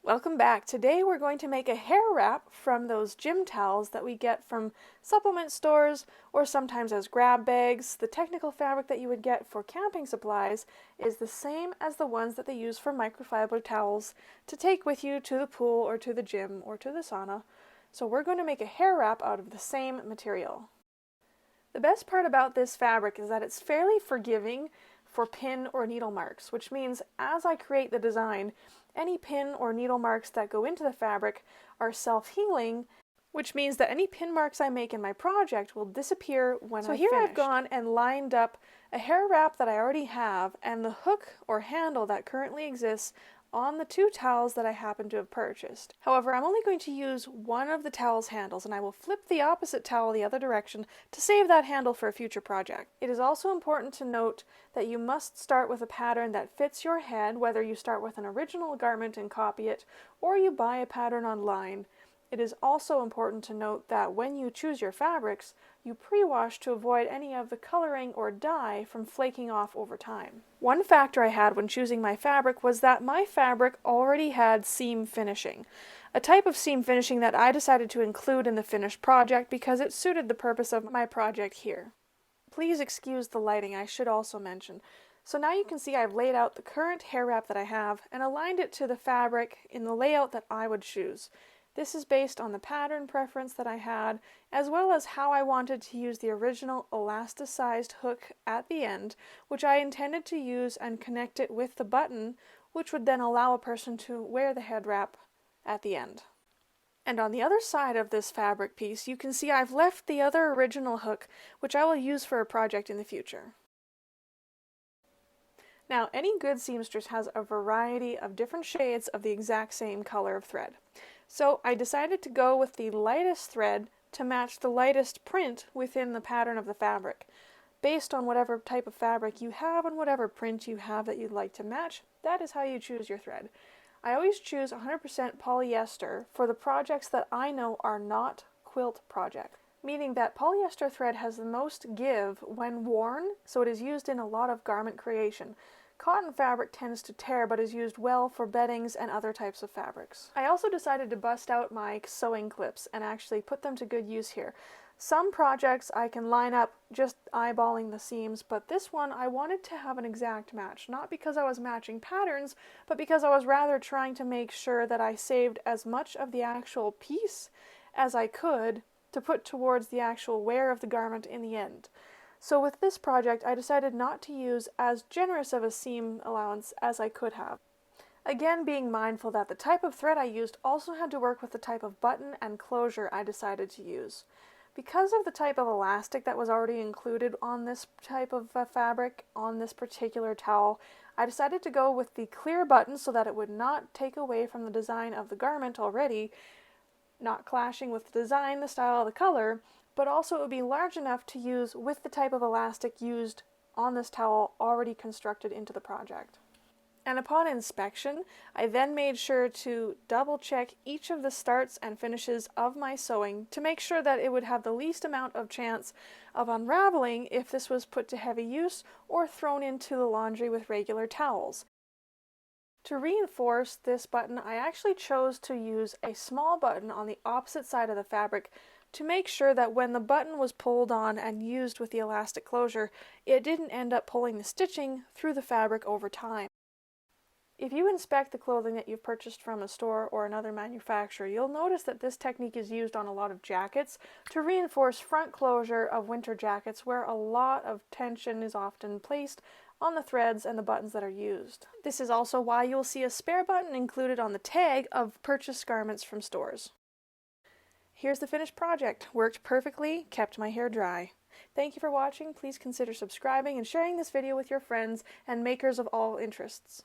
Welcome back. Today we're going to make a hair wrap from those gym towels that we get from supplement stores or sometimes as grab bags. The technical fabric that you would get for camping supplies is the same as the ones that they use for microfiber towels to take with you to the pool or to the gym or to the sauna. So we're going to make a hair wrap out of the same material. The best part about this fabric is that it's fairly forgiving for pin or needle marks, which means as I create the design, any pin or needle marks that go into the fabric are self-healing, which means that any pin marks I make in my project will disappear when I finish. So here I've gone and lined up a hair wrap that I already have and the hook or handle that currently exists on the two towels that I happen to have purchased. However, I'm only going to use one of the towel's handles, and I will flip the opposite towel the other direction to save that handle for a future project. It is also important to note that you must start with a pattern that fits your head, whether you start with an original garment and copy it, or you buy a pattern online. It is also important to note that when you choose your fabrics, you pre-wash to avoid any of the coloring or dye from flaking off over time. One factor I had when choosing my fabric was that my fabric already had seam finishing, a type of seam finishing that I decided to include in the finished project because it suited the purpose of my project here. Please excuse the lighting, I should also mention. So now you can see I've laid out the current hair wrap that I have and aligned it to the fabric in the layout that I would choose. This is based on the pattern preference that I had, as well as how I wanted to use the original elasticized hook at the end, which I intended to use and connect it with the button, which would then allow a person to wear the head wrap at the end. And on the other side of this fabric piece, you can see I've left the other original hook, which I will use for a project in the future. Now, any good seamstress has a variety of different shades of the exact same color of thread. So I decided to go with the lightest thread to match the lightest print within the pattern of the fabric. Based on whatever type of fabric you have and whatever print you have that you'd like to match, that is how you choose your thread. I always choose 100% polyester for the projects that I know are not quilt projects, meaning that polyester thread has the most give when worn, so it is used in a lot of garment creation. Cotton fabric tends to tear but is used well for beddings and other types of fabrics. I also decided to bust out my sewing clips and actually put them to good use here. Some projects I can line up just eyeballing the seams, but this one I wanted to have an exact match, not because I was matching patterns, but because I was rather trying to make sure that I saved as much of the actual piece as I could to put towards the actual wear of the garment in the end. So with this project, I decided not to use as generous of a seam allowance as I could have. Again, being mindful that the type of thread I used also had to work with the type of button and closure I decided to use. Because of the type of elastic that was already included on this type of fabric, on this particular towel, I decided to go with the clear button so that it would not take away from the design of the garment already, not clashing with the design, the style, the color, but also it would be large enough to use with the type of elastic used on this towel already constructed into the project. And upon inspection, I then made sure to double check each of the starts and finishes of my sewing to make sure that it would have the least amount of chance of unraveling if this was put to heavy use or thrown into the laundry with regular towels. To reinforce this button, I actually chose to use a small button on the opposite side of the fabric to make sure that when the button was pulled on and used with the elastic closure, it didn't end up pulling the stitching through the fabric over time. If you inspect the clothing that you've purchased from a store or another manufacturer, you'll notice that this technique is used on a lot of jackets to reinforce front closure of winter jackets where a lot of tension is often placed on the threads and the buttons that are used. This is also why you'll see a spare button included on the tag of purchased garments from stores. Here's the finished project. Worked perfectly, kept my hair dry. Thank you for watching. Please consider subscribing and sharing this video with your friends and makers of all interests.